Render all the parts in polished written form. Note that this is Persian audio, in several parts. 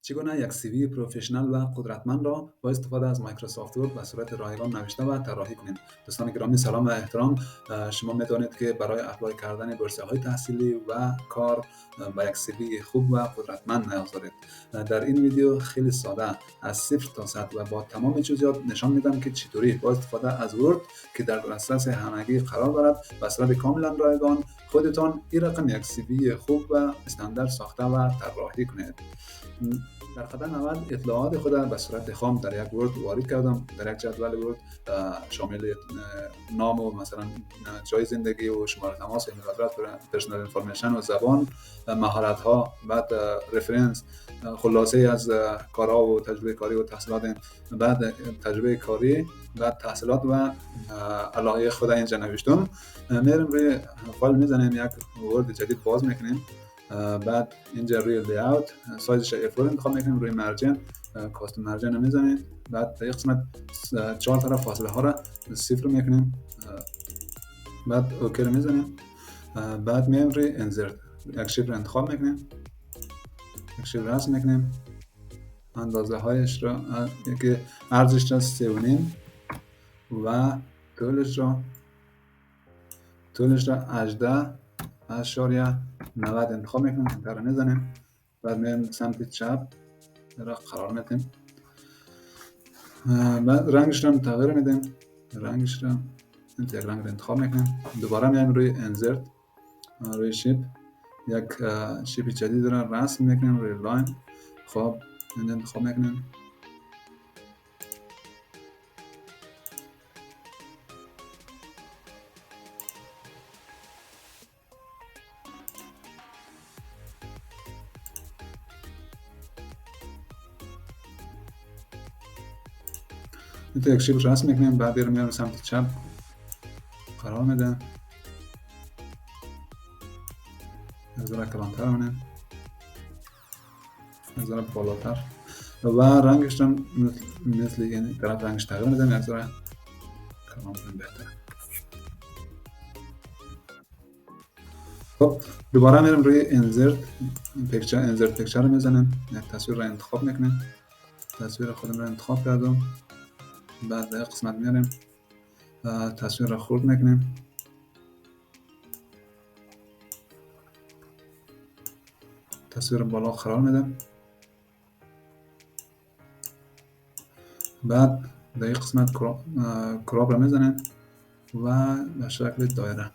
چگونه یک CV پروفشنال و قدرتمند را با استفاده از مایکروسافت ورد به صورت رایگان نوشته و طراحی کنیم. دوستان گرامی سلام و احترام. شما میدانید که برای اپلای کردن بورس های تحصیلی و کار با یک CV خوب و قدرتمند نیاز دارید. در این ویدیو خیلی ساده از صفر تا صد و با تمام جزئیات نشان میدم که چطوری با استفاده از ورد که در دسترس همگی قرار دارد به صورت کاملا رایگان خودتان این رقم یک CV خوب و استاندارد ساخته و طراحی کنید. در قدم اول اطلاعات خود به صورت خام در یک ورد وارد کردم. در یک جدول ورد شامل نام و مثلا جای زندگی و شماره تماس، ایمیل آدرس، پرسونال انفورمیشن و زبان، مهارت ها، بعد رفرنس، خلاصه از کارها و تجربه کاری و تحصیلات، بعد تجربه کاری، بعد تحصیلات و علاقه خود اینجا نوشتم. میریم روی فایل میزنیم، یک ورد جدید باز میکنیم. بعد اینجا روی لیاوت سایزش A4 انتخاب میکنیم، روی مرجع کاستوم مرجع میزنیم. بعد در قسمت 4 طرف فاصله ها را 0 میکنیم، بعد اوکی رو میزنیم. بعد میایم روی انسرت، یک شیپ رو انتخاب میکنیم، یک شیپ رو رسم میکنیم، اندازه هایش را که عرضش را 3.5 و طولش را 18.90 انتخاب میکنیم، انتر رو میزنیم. بعد میایم سمت چپ را قرار میدیم. بعد رنگش را تغییر میدیم، رنگش را یک رنگ را انتخاب میکنیم. دوباره میایم روی انسرت، روی شیپ یک شیپ جدید را رسم میکنیم، روی لاین. خب اینجا انتخاب میکنیم. اینجا یک شیپ رسم میکنیم. بعد میایم سمت چپ قرار میدیم، یک ذره کلانتر کنیم، یک ذره بالاتر و رنگش را مثل این طرف رنگش تغییر میدیم، یک ذره کلانتر بهتره. خب دوباره میریم روی انسرت پیکچر رو میزنیم، یک تصویر رو انتخاب میکنیم. تصویر خودم رو انتخاب کردم. بعد در قسمت میاریم تصویر رو خورد میکنیم، تصویر بالا قرار میدم. بعد در این قسمت کراپ رو میزنیم و به شکل دایره.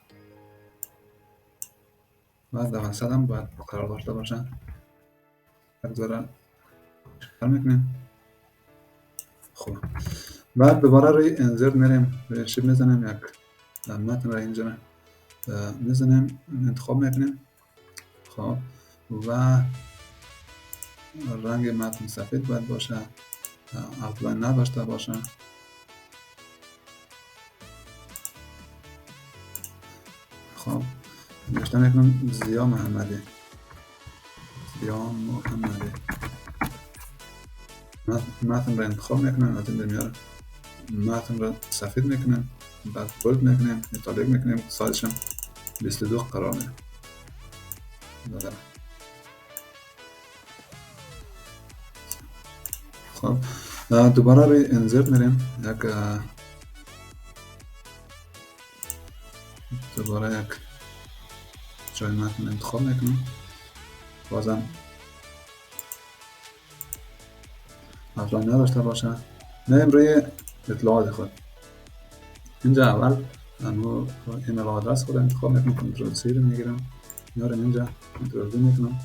بعد در وسط هم باید قرار داشته باشن، یک ذره کار میکنیم. خب بعد دوباره روی انسرت میریم، روی شیپ میزنیم، یک متن را اینجا میزنیم، انتخاب میکنیم. خب و رنگ متن سفید باید باشه، اوتلاین نداشته باشه. خب نوشته میکنم زیا محمدی. متن را انتخاب میکنم، از این میاره متن را سفید میکنیم، بعد بولد میکنیم، ایتالیک میکنیم، سایزش 22 قرار میدیم. خب دوباره روی انسرت میریم، دوباره یک جای متن انتخاب میکنیم، بازم اوتلاین نداشته باشه. میریم روی اطلاعات خود. اینجا اول ایمیل آدرس خود انتخاب میکنم، کنترل سی رو میگیرم، میارم اینجا کنترل وی میکنم.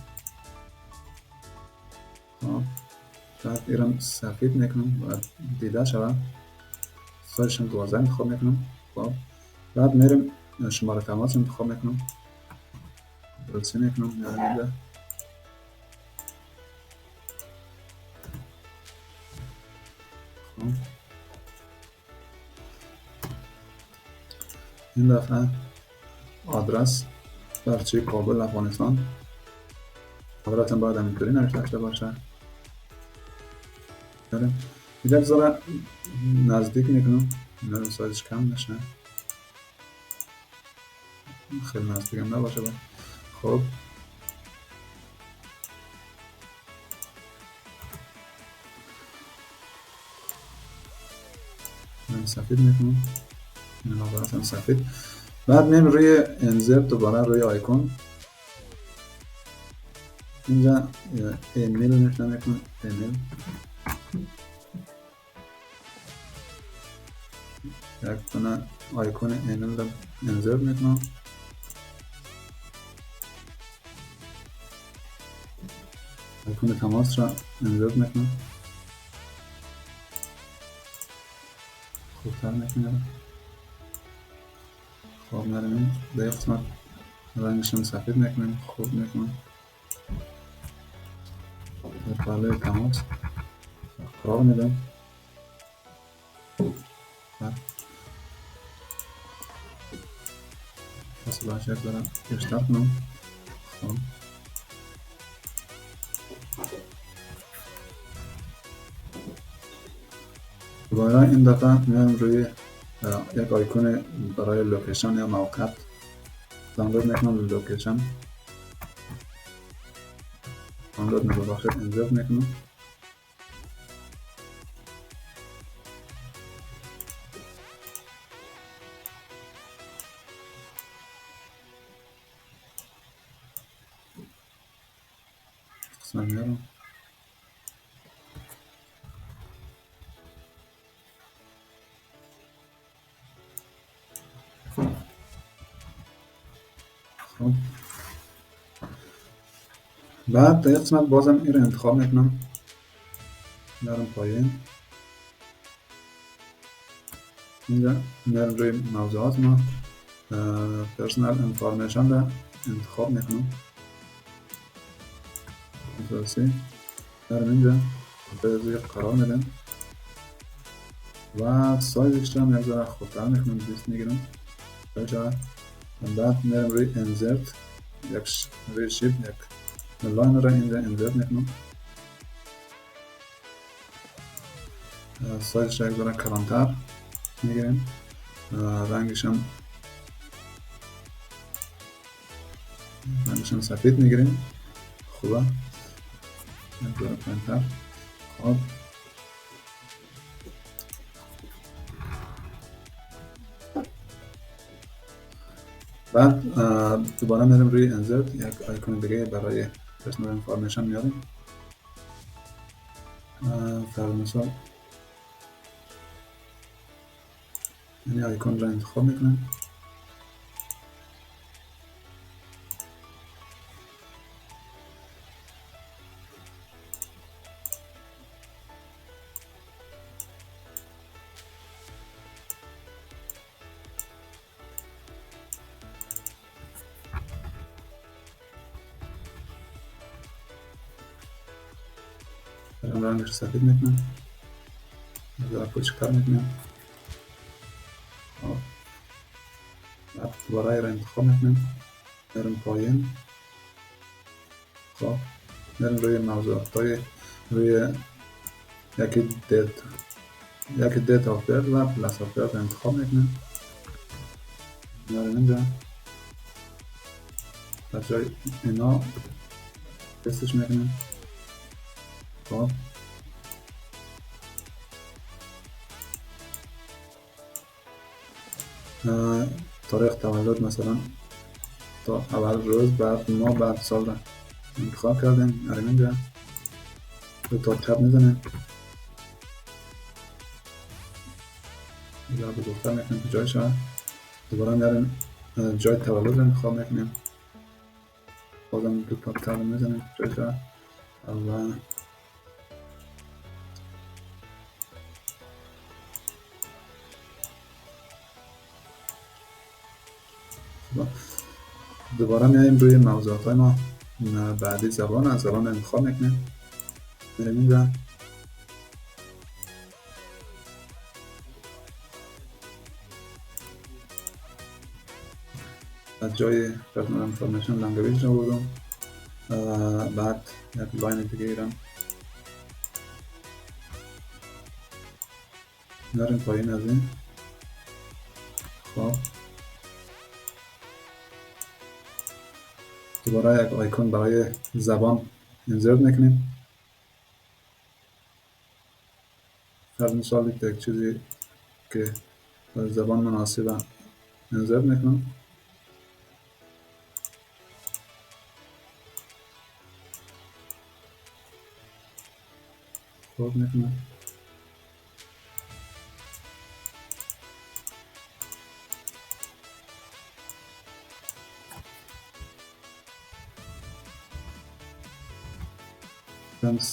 بعد ایرم سفید میکنم و دیده شود، سایزش 12 انتخاب میکنم. خب بعد میرم شماره تماس انتخاب میکنم، کنترل سی میکنم، میارم اینجا. این دفعه آدرس برچه کابل افغانستان، آدرسم باید همینطوری نوشته باشه. یک ذره نزدیک میکنم، این سایزش کم نشه، خیلی نزدیک هم نباشه. خب من سفید میکنم، این عبارت هم سفید. بعد میم روی انزرت دوباره روی آیکون اینجا ایمیل نشون میکنم، ایمیل یک کنه آیکون ایمیل رو انزرت میکنم. آیکون تماس را انزرت میکنم، خوبتر میکنم. خب نرمیم به قسمت رنگشم سفید میکنیم، خوب میکنم در پهلوی تماس قرار میدم. فاصله یک دارم بیشتر کنم. خب دوباره این دفعه میایم روی یک آیکون برای لوکیشن یا موقعیت دانلود میکنم. لوکیشن دانلود میکنم، انزرت میکنم. قسمت میارم. خب بعد در قسمت بازم این رو انتخاب میکنم، میارم پایین. اینجا میارم روی موضوعات ما پرسونال انفارمیشن رو انتخاب میکنم. کنترل میارم اینجا به زیر قرار میدم و سایزش رو هم یک ذره خودتر میکنم، 20 میگیرم. بعد میارم روی انزرت روی شیپ یک لاین رو اینجا انزرت میکنم. سایزش رو یک ذره کلانتر میگیریم. رنگشم سفید میگیریم. خوبه یک ذره پایین‌تر. خب بعد دوباره میریم روی انزرت، یک آیکون دیگه برای پرسونال انفارمیشن میاریم. فرض مثال این آیکون رو انتخاب میکنیم. رنگش سفید میکنم، ذره کوچکتر میکنم. بعد دوباره را انتخاب میکنیم، میریم پایین. خب میریم روی موضوعات های روی یکی دیت آف برد و پلاس آف برد انتخاب میکنیم. میاریم اینجا در جای اینا پستش میکنیم. خب تاریخ تولد مثلا تا اول روز، بعد ماه، بعد سال را انتخاب کردیم. میاریم اینجا روی تا چپ میزنیم، یا بزرگتر میکنیم که جایش ها. دوباره میاریم جای تولد را انتخاب میکنیم، بازم دو تا تب میزنیم جایش ها. و دوباره میاییم روی موضوعات های ما بعدی زبان از زبان انتخاب میکنیم. میریم اینجا از جای پرسونال انفارمیشن لنگویج رو بردم. بعد یک لاین دیگه ایرم میاریم پایین از این. خب دوباره یک آیکون برای زبان انزرت میکنیم. فرض مثال یک چیزی که زبان مناسب انزر میکنم. خوب میکنم.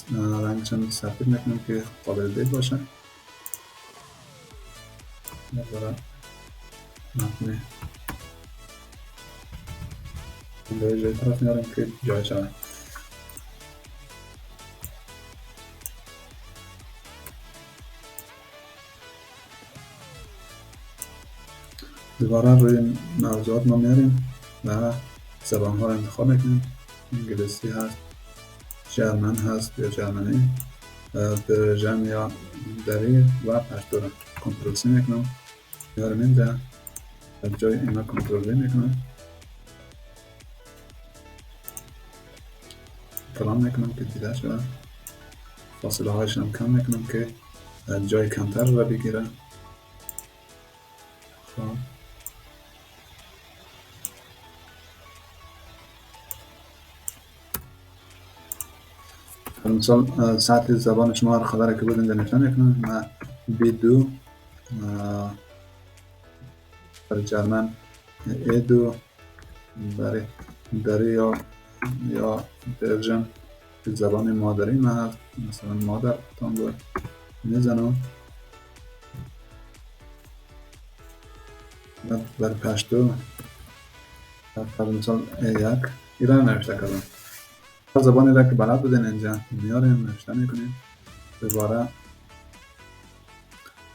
رنگ چند سفید میکنم که قابل دید باشه. دوباره متن به جای طرف میارم که جای شود. دوباره روی موضوعات ما میاریم و زبان ها رو انتخاب میکنیم. انگلیسی هست، جرمن هست یا جرمنی، پرژن یا دری و پشتو رو کنترل سی میکنم، میارم اینجا. از جای اینا کنترل وی میکنم، کلام میکنم که دیده شده. فاصله هایش هم کم میکنم که جای کمتر رو بگیره. خب مثال سطح زبان شما رو خبره که بود اینجا نشان میکنم. من B2 برای جرمن، A2 برای دری یا پرژن که زبان مادری من هست، مثلا مادر تان رو میزنم. برای پشتو برای مثال A1 ایران نوشته کردم. هر زبانی را که بلد بودین اینجا میاریم نوشته میکنیم. دوباره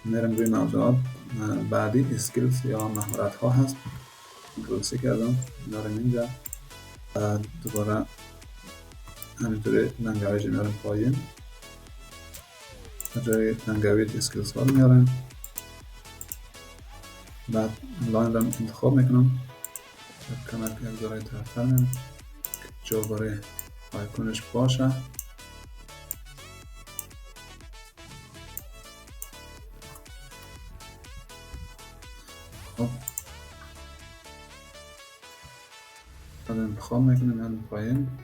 میرم روی موضوعات بعدی اسکیلز یا مهارت ها هست، کنترل سی کردم، میارم اینجا. دوباره همینطوری لنگویج میارم پایین، جای لنگویج اسکیلز ها رو میارم. بعد لاین رو انتخاب میکنم، کمک یک ذره طرفتر میارم که جا برای آیکونش باشه. خب بعد انتخاب میکنم میارم پایین.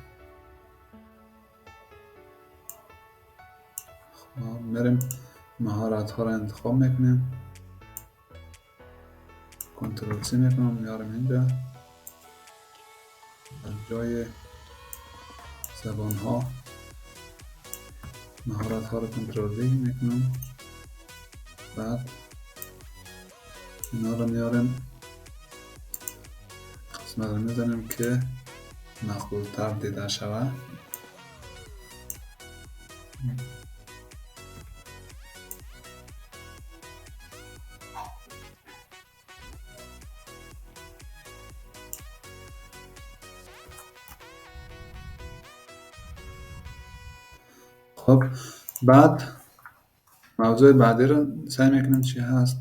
خب میریم مهارت ها رو انتخاب میکنیم، کنترل سی میکنم، میارم اینجا. از جای زبان ها مهارت ها رو کنترل وی میکنم. بعد اینا رو میارم قسمت رو میزنیم که مخروط‌تر دیده شود. خب بعد موضوع بعدی رو سعی میکنیم چی هست.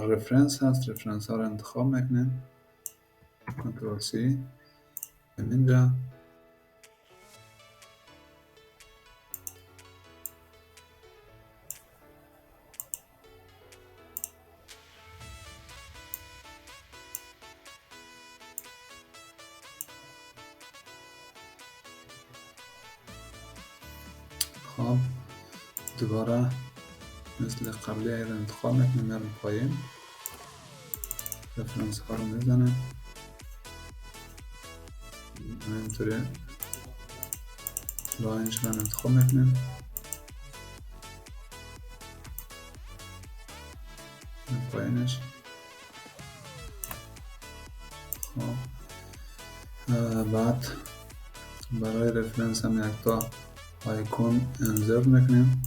رفرنس هست، رفرنس ها رو انتخاب میکنیم، کنترل سی اینجا. خب دوباره مثل قبلی رو انتخاب میکنیم، میرم پایین، رفرنس ها رو میزنم، همینطوری لاینش رو انتخاب میکنیم، پایینش. خب بعد برای رفرنس هم یک تا آیکون انزرت میکنیم.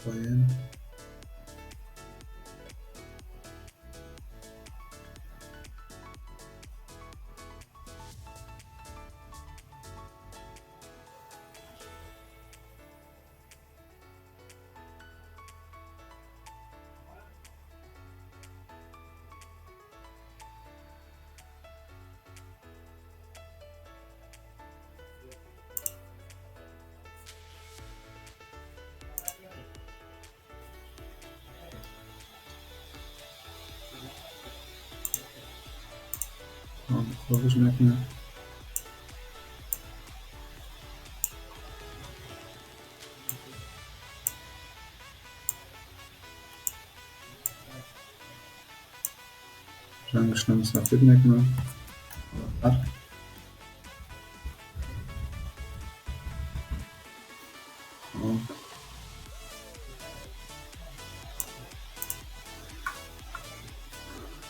پایین خودش میکنه. رنگش رو سفید میکنم.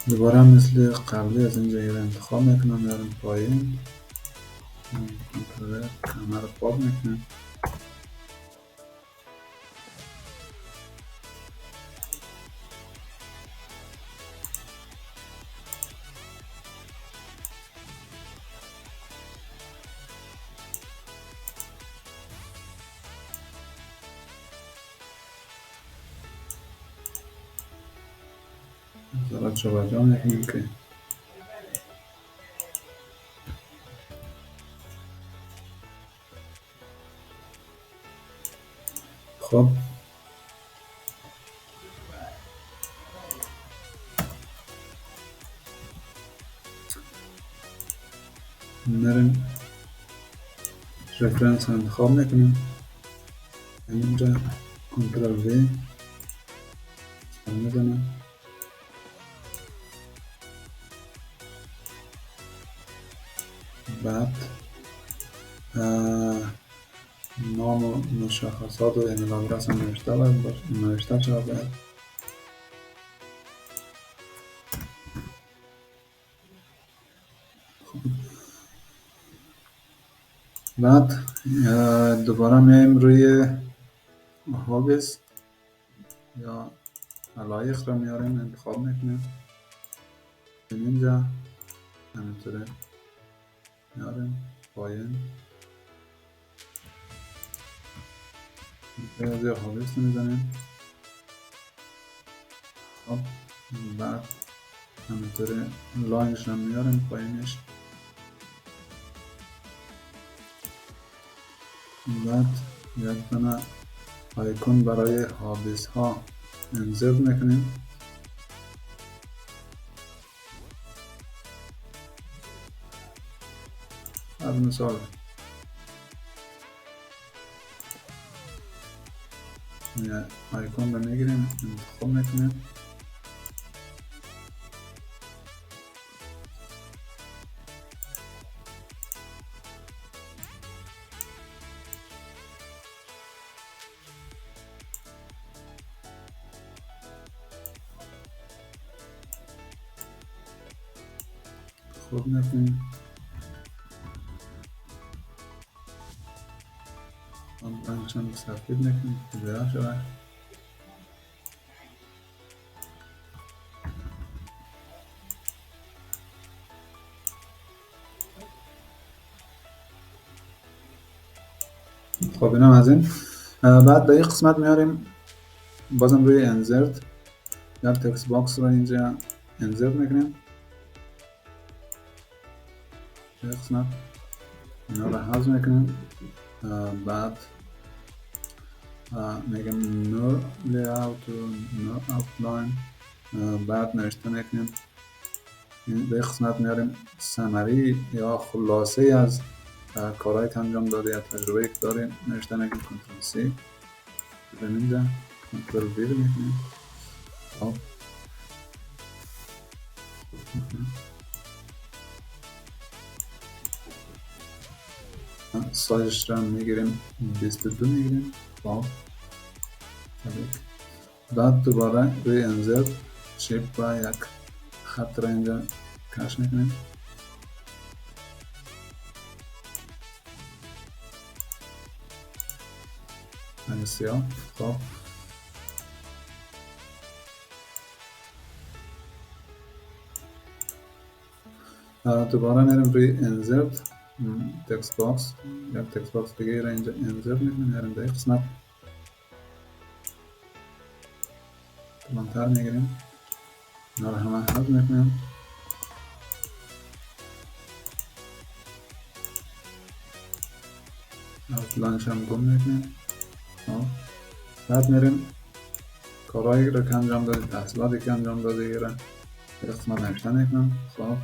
دوباره مثل قبلی از اینجا یه انتخاب میکنم، میارم پایین، کنترل همه رو پاک میکنم. ذرات جابجا میکنیم که خب میریم رفرنس رو انتخاب میکنیم، اینجا کنترل وی میزنم، بعد نام و مشخصات و ایمیل آدرس هم نوشته شده. بعد دوباره میایم روی هابیز یا علایق رو میاریم انتخاب میکنیم، اینجا همینطوره میاریم پایین، زیر هابیز میزنیم. خب بعد همینطوره لاینش رو میاریم پایینش، بعد یک دونه آیکون برای هابیز ها انزرت میکنیم. از مثال یه آیکون رو میگیریم انتخاب میکنیم، خوب میکنیم، رنگشون سفید میکنیم که بیان شود. خب اینم از این. بعد به این قسمت میاریم بازم روی انزرت یا تکست باکس رو اینجا انزرت میکنیم، به قسمت اینا رو حذف میکنیم. بعد میگم نو لیاوت و نو آوتلاین، بعد نوشته میکنیم به قسمت میاریم سمری یا خلاصه از کارهایی که انجام داده یا تجربه که داریم نوشته میکنیم، کنترل سی به اینجا کنترل وی رو میکنیم. خب سایزش رو میگیریم 22 میگیریم. خب بعد دوباره روی انزرت شیپ و یک خط را اینجا کش میکنیم، رنگ سیاه. خب دوباره میریم روی انزرت تکست باکس یا تکست باکس دیگه را اینجا انزرت میکنیم، میریم به قسمت کلانتر میگیریم، اینا رو همه حذف میکنیم. اوتلاینش هم گم میکنیم. بعد میریم کارهایی رو که انجام دادیم، تحصیلاتی که انجام داده را به قسمت نوشته میکنم. خب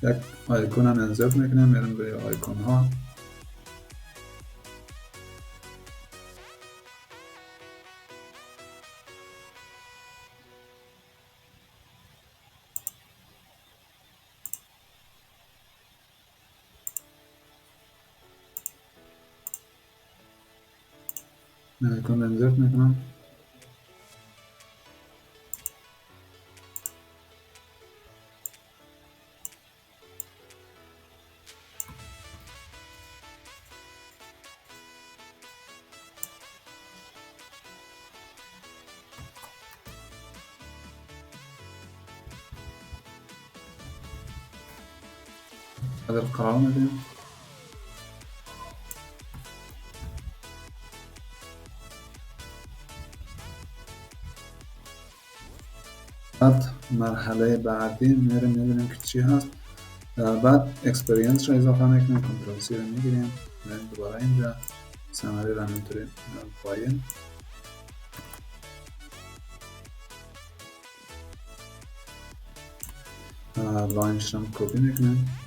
یک آیکون هم انزرت میکنیم، میریم روی آیکون ها. آیکون انزرت میکنم. بعد قرار میدیم. بعد مرحله بعدی میریم میبینیم که چی هست. بعد اکسپریانس رو اضافه میکنیم، کنترل سی رو میگیریم، میریم دوباره اینجا سمری رو همینطوری میریم پایین. لاینش رو کپی میکنیم،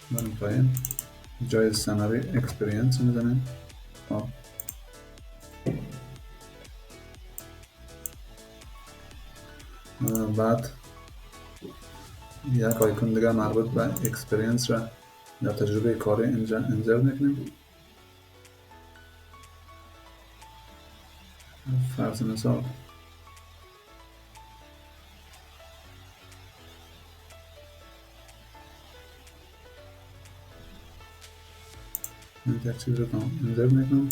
میریم پایین، جای سمری اکسپریانس رو میزنیم. بعد یک آیکون دیگه مربوط به اکسپریانس را یا تجربه کاری اینجا انزرت میکنیم. فرض مثال این یک چیز رو انزرت میکنم.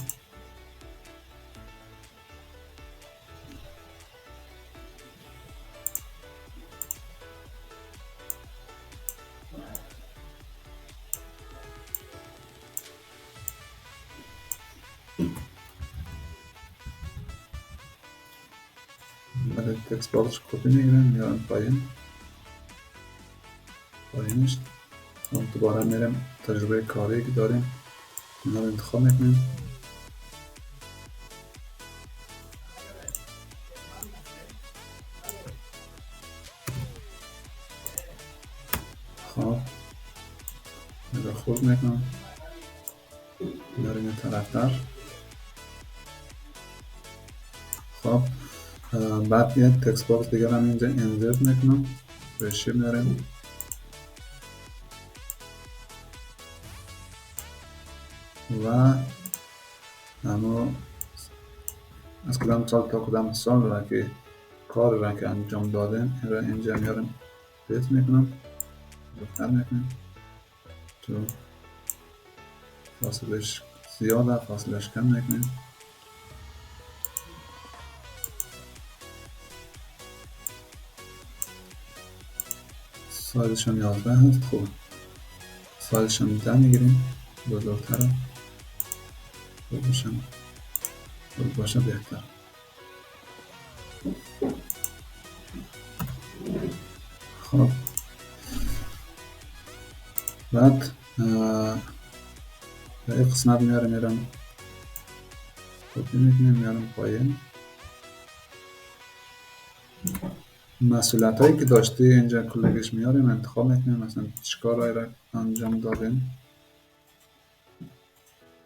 بعد تکست باکس کپی میگیرم، میارم پایینش. دوباره میریم تجربه کاری که داریم اینا رو انتخاب میکنیم. خب میره خود میکنم، میاریم این طرفتر. خب بعد یه تکست باکس دیگر هم اینجا انزرت میکنم، بهش میاریم و اما از کدام سال تا کدام سال را که کار را که انجام دادیم این را اینجا میاریم پیست میکنم، دکتر میکنیم تو فاصلش زیاده، فاصلش کم میکنیم. سایزش هم 11 هست. خوب سایزش هم 10 میگیریم، بزرگتره، خوب باشه بهتر. خب بعد به این قسمت میرم کپی میکنیم، میارم پایین. مسئولیت هایی که داشته اینجا کلگش میاریم انتخاب میکنیم، مثلا چیکار را انجام دادیم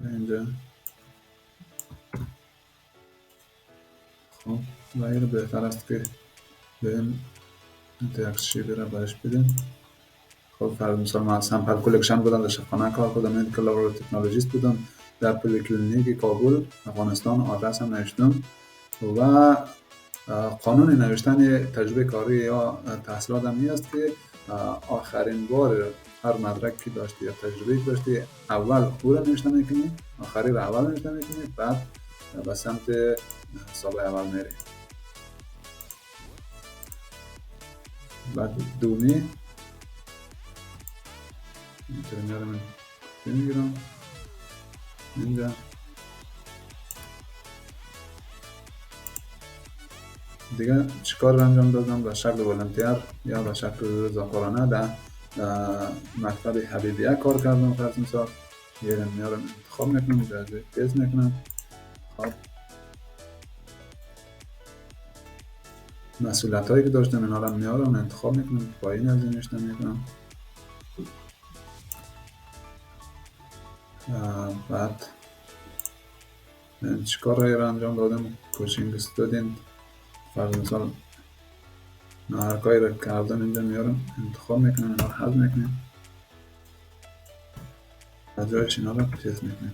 اینجا. خب و این بهتر است که به این تکس شیبی را برش بدیم. خب فرض مثال من سمپل کلکشن بودم، در شفاخانه کار کردم، مدیکال لابراتوری تکنولوژیست بودم در پلیکلینیک کابل افغانستان. آدرس هم نوشتم و قانون نوشتن تجربه کاری یا تحصیلات هم است که آخرین بار هر مدرکی داشتی یا تجربه داشتی اول او را نوشته میکنی، آخری را اول نوشته میکنی، بعد به سمت سال اول میری. بعد دومی اینطوری میارم میگیرم اینجا. دیگه چیکار انجام دادم؟ به شکل ولنتیر یا به شکل رضاکارانه در مکتب حبیبیه کار کردم. فرض مثال میارم انتخاب میکنم، جایزه پیز میکنم. خب مسئولیت هایی که داشتم اینا رو میارم انتخاب میکنم، پایین از این نوشته میکنم. بعد چیکار رو انجام دادم، کوچینگ استودنت فرض مثال هر کاری رو کردم اینجا میارم انتخاب میکنم، اینا رو حذف میکنیم و جایش اینا رو چیز میکنیم.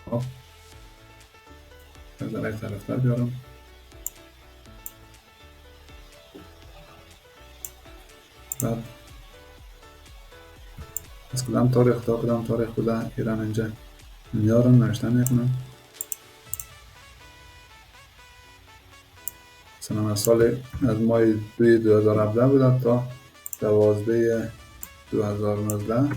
خب از یک طرفتر بیارم. بعد از کدام تاریخ تا کدام تاریخ بوده ایران اینجا میارم نوشته میکنم. مثلا از ماه 2017 بوده تا 12/2019.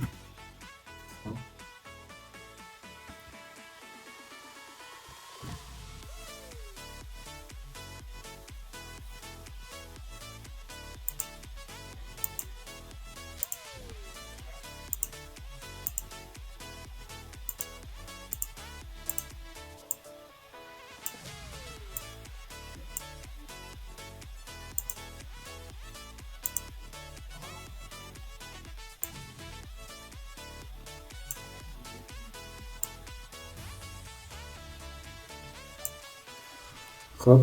خب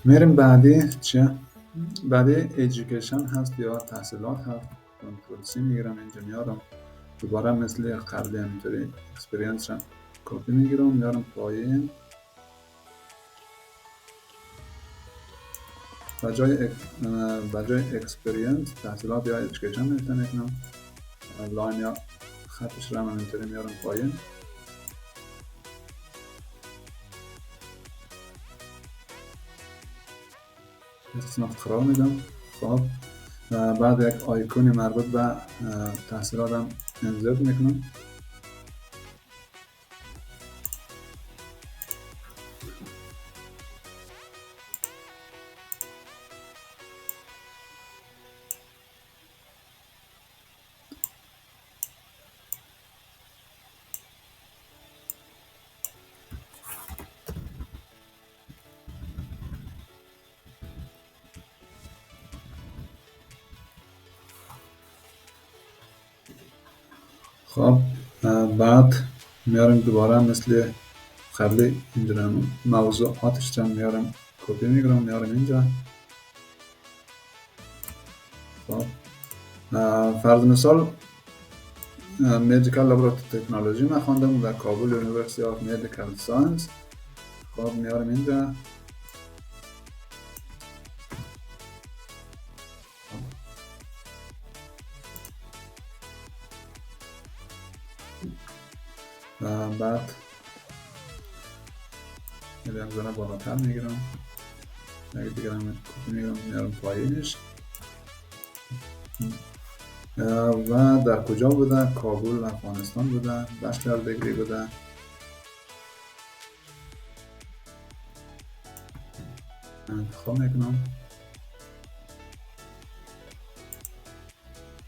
میریم بعدی چیه؟ بعدی ایژوکیشن هست یا تحصیلات هست. کنترل سی میگیرم اینجا میارم دوباره مثل قبلی همینطوری اکسپریانس رو کپی میگیرم میارم پایین بجای اکسپریانس تحصیلات یا ایژوکیشن نوشته میکنم. لاین یا خطش رو همینطوری میارم پایین. قسمت قرار میدم. خب بعد یک آیکونی مربوط به تحصیلاتم انزرت میکنم. خب بعد میارم دوباره مثل قبلی اینجا موضوعاتش رو میارم کپی میگیرم میارم اینجا. خب فرض مثال مدیکال لابراتوری تکنولوژی من خواندم در کابل یونیورسیتی آف مدیکال ساینس. خب میارم اینجا. بعد یک ذره بالاتر میگیرم یک دیگر هم کپی میگیرم میارم پایینش. و در کجا بوده؟ کابل افغانستان بوده. بچلر دیگری بوده. انتخاب میکنم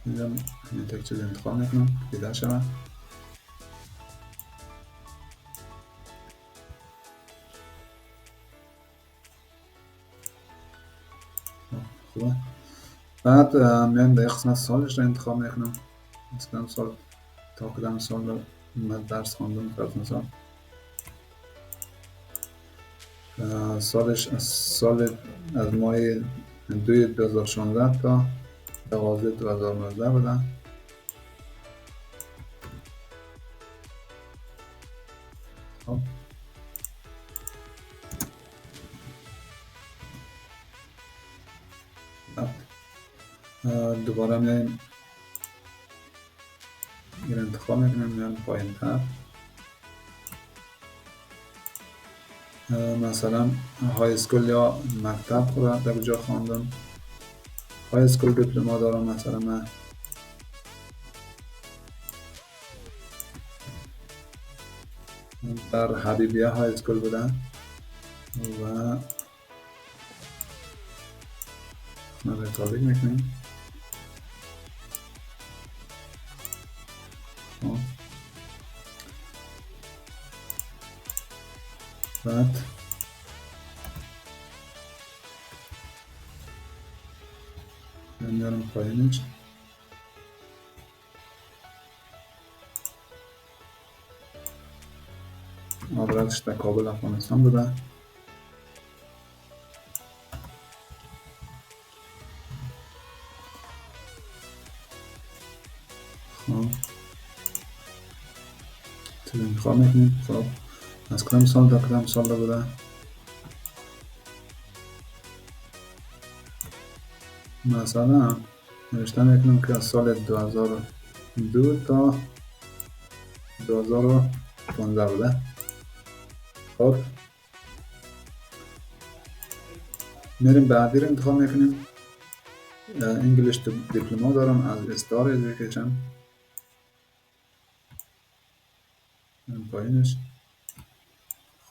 اینجا این تک چیز انتخاب میکنم دیده شود. خوبه. بعد میایم به قسمت سالش رو انتخاب میکنم. مثلا سال تا کدام سال رو من درس خواندم. فرض مثال سالش از ماه 2016 تا 12/2019 بوده. خب دوباره میایم این انتخاب میکنم میایم پایین تر. مثلا های اسکول یا مکتب رو در کجا خواندم. های اسکول دیپلما دارم مثلا من در حبیبیه های اسکول بودن و ما تابع میکنیم. بعد میارم پایینش. آدرسش در کابل افغانستان بوده. خب چیزی انتخاب میکنیم. خب از کدام سال تا کدام سال بوده؟ مثلا نوشته میکنم که از سال 2002 تا 2015 بوده. خب میریم بعدی رو انتخاب میکنیم. انگلیش دیپلما دارم از استار ادویکیشن. پایینش.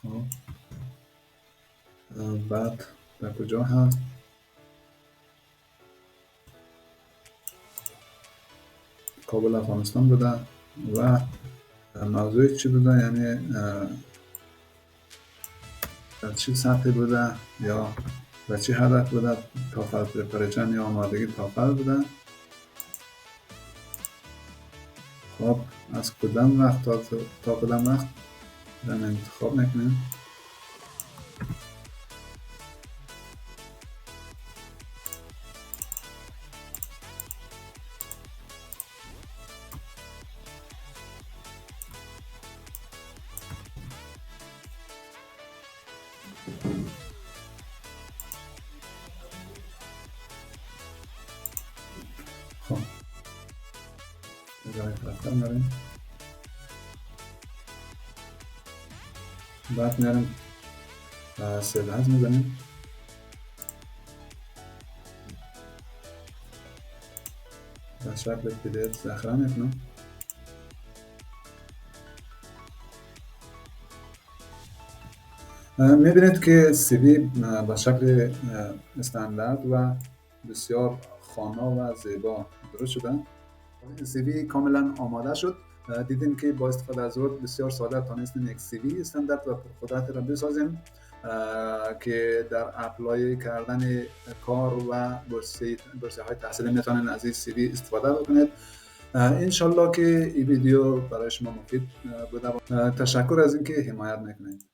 خب بعد در کجا هست؟ کابل افغانستان بوده. و موضوع چی بوده؟ یعنی در چی سطحی بوده یا و چی هدف بوده؟ تافل پریپریشن یا آمادگی تافل بوده. خب از کدام وقت تا کدام وقت دارم انتخاب میکنیم. خب جای دفتر میریم. بعد میریم سیو از میزنیم. به شکل PDF ذخیره میکنم. میبینید که CV به شکل استاندارد و بسیار خوانا و زیبا درست شده. CV کاملا آماده شد. دیدیم که با استفاده از ورد بسیار ساده تانستیم یک CV استاندارد و پرقدرت را بسازیم که در اپلای کردن کار و بورسیه های تحصیلی میتونید از این CV استفاده بکنید. انشالله که این ویدیو برای شما مفید بوده. تشکر از اینکه حمایت میکنید.